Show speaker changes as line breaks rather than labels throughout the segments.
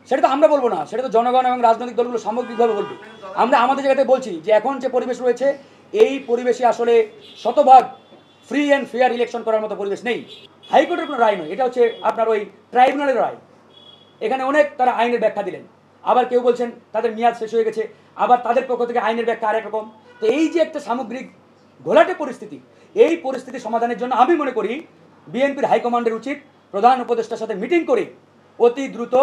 সেটা তো আমরা বলবো না, সেটা তো জনগণ এবং রাজনৈতিক দলগুলো সামগ্রিকভাবে বলবে। আমরা আমাদের জায়গাতে বলছি যে এখন যে পরিবেশ রয়েছে এই পরিবেশে আসলে শতভাগ ফ্রি অ্যান্ড ফেয়ার ইলেকশন করার মতো পরিবেশ নেই। হাইকোর্টের কোনো রায় নয়, এটা হচ্ছে আপনার ওই ট্রাইব্যুনালের রায়। এখানে অনেক তারা আইনের ব্যাখ্যা দিলেন, আবার কেউ বলছেন তাদের মেয়াদ শেষ হয়ে গেছে, আবার তাদের পক্ষ থেকে আইনের ব্যাখ্যা আরেক রকম। তো এই যে একটা সামগ্রিক ঘোলাটে পরিস্থিতি, এই পরিস্থিতি সমাধানের জন্য আমি মনে করি বিএনপির হাইকমান্ডের উচিত প্রধান উপদেষ্টার সাথে মিটিং করে অতি দ্রুত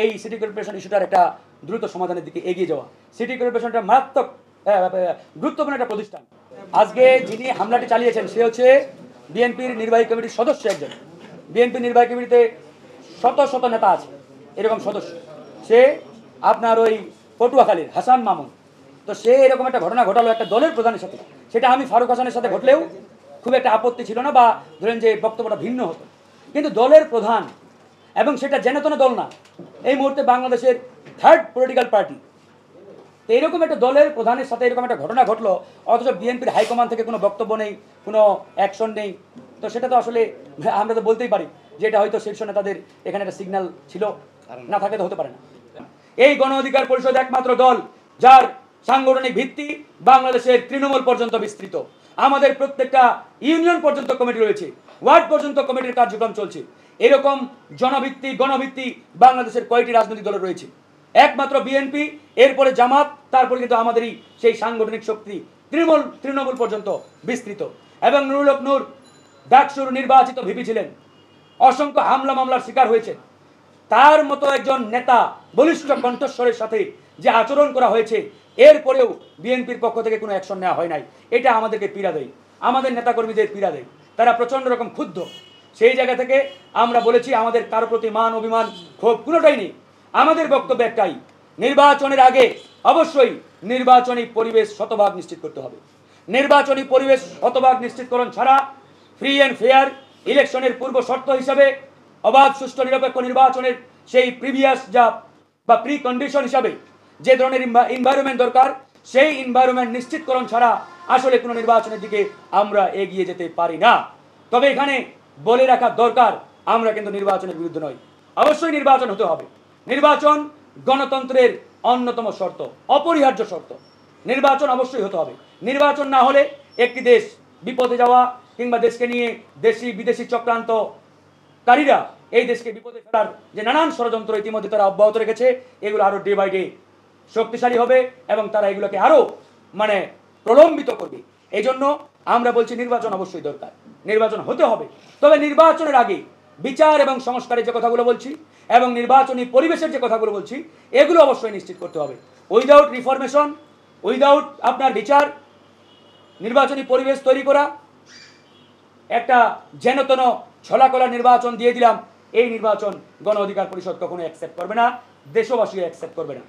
এই সিটি কর্পোরেশন ইস্যুটার একটা দ্রুত সমাধানের দিকে এগিয়ে যাওয়া। সিটি কর্পোরেশনটা মারাত্মক গুরুত্বপূর্ণ একটা প্রতিষ্ঠান। আজকে যিনি হামলাটি চালিয়েছেন সে হচ্ছে বিএনপির নির্বাহী কমিটির সদস্য একজন। বিএনপির নির্বাহী কমিটিতে শত শত নেতা আছে এরকম সদস্য। সে আপনার ওই পটুয়াখালীর হাসান মামুন। তো সে এরকম একটা ঘটনা ঘটালো একটা দলের প্রধানের সাথে, সেটা আমি ফারুক হাসানের সাথে ঘটলেও খুব একটা আপত্তি ছিল না, বা ধরেন যে বক্তব্যটা ভিন্ন হতো, কিন্তু দলের প্রধান এবং সেটা যেনতেন দল না, এই মুহূর্তে বাংলাদেশের থার্ড পলিটিক্যাল পার্টি, তো এরকম একটা দলের প্রধানের সাথে এরকম একটা ঘটনা ঘটলো, অথচ বিএনপির হাইকমান্ড থেকে কোনো বক্তব্য নেই, কোনো অ্যাকশন নেই। তো সেটা তো আসলে আমরা তো বলতেই পারি যে এটা হয়তো শীর্ষ নেতাদের এখানে একটা সিগন্যাল ছিল, না থাকে তো হতে পারে না। এই গণ অধিকার পরিষদ একমাত্র দল যার সাংগঠনিক ভিত্তি বাংলাদেশের তৃণমূল পর্যন্ত বিস্তৃত। আমাদের প্রত্যেকটা ইউনিয়ন পর্যন্ত কমিটি রয়েছে, ওয়ার্ড পর্যন্ত কমিটির কার্যক্রম চলছে। এরকম জনভিত্তি গণভিত্তি বাংলাদেশের কয়টি রাজনৈতিক দল রয়েছে? একমাত্র বিএনপি, এরপরে জামাত, তারপরে কিন্তু আমাদেরই সেই সাংগঠনিক শক্তি তৃণমূল পর্যন্ত বিস্তৃত। এবং নুরুল হক নূর ডাকসুর নির্বাচিত ভিপি ছিলেন, অসংখ্য হামলা মামলার শিকার হয়েছে। তার মতো একজন নেতা বলিষ্ঠ কণ্ঠস্বরের সাথে যে আচরণ করা হয়েছে, এরপরেও বিএনপির পক্ষ থেকে কোনো অ্যাকশন নেওয়া হয় নাই। এটা আমাদেরকে পীড়া দেয়, আমাদের নেতাকর্মীদের পীড়া দেয়, তারা প্রচণ্ড রকম ক্ষুব্ধ। সেই জায়গা থেকে আমরা বলেছি আমাদের কারো প্রতি মান অভিমান ক্ষোভ কোনোটাই নেই। আমাদের বক্তব্য একটাই, নির্বাচনের আগে অবশ্যই নির্বাচনী পরিবেশ শতভাগ নিশ্চিত করতে হবে। নির্বাচনী পরিবেশ শতভাগ নিশ্চিতকরণ ছাড়া ফ্রি অ্যান্ড ফেয়ার ইলেকশনের পূর্ব শর্ত হিসাবে অবাধ সুষ্ঠু নিরপেক্ষ নির্বাচনের সেই প্রিভিয়াস যা বা প্রি কন্ডিশন হিসাবে যে ধরনের এনভায়রনমেন্ট দরকার, সেই এনভায়রনমেন্ট নিশ্চিতকরণ ছাড়া আসলে কোনো নির্বাচনের দিকে আমরা এগিয়ে যেতে পারি না। তবে এখানে বলে রাখা দরকার, আমরা কিন্তু নির্বাচনের বিরুদ্ধে নই। অবশ্যই নির্বাচন হতে হবে। নির্বাচন গণতন্ত্রের অন্যতম শর্ত, অপরিহার্য শর্ত। নির্বাচন অবশ্যই হতে হবে। নির্বাচন না হলে একটি দেশ বিপদে যাওয়া, কিংবা দেশকে নিয়ে দেশি বিদেশি চক্রান্তকারীরা এই দেশকে বিপদে ফেলার যে নানান ষড়যন্ত্র ইতিমধ্যে তারা অব্যাহত রেখেছে, এগুলো আরো ডে বাই ডে শক্তিশালী হবে এবং তারা এগুলোকে আরো প্রলম্বিত করবে। এই জন্য আমরা বলছি নির্বাচন অবশ্যই দরকার, নির্বাচন হতে হবে। তবে নির্বাচনের আগে বিচার এবং সংস্কারের যে কথাগুলো বলছি এবং নির্বাচনী পরিবেশের যে কথাগুলো বলছি, এগুলো অবশ্যই নিশ্চিত করতে হবে। উইদাউট রিফরমেশন, উইদাউট আপনার বিচার, নির্বাচনী পরিবেশ তৈরি করা, একটা যেনতেন ছলাকলা নির্বাচন দিয়ে দিলাম, এই নির্বাচন গণ অধিকার পরিষদ কখনো অ্যাকসেপ্ট করবে না, দেশবাসীও অ্যাকসেপ্ট করবে না।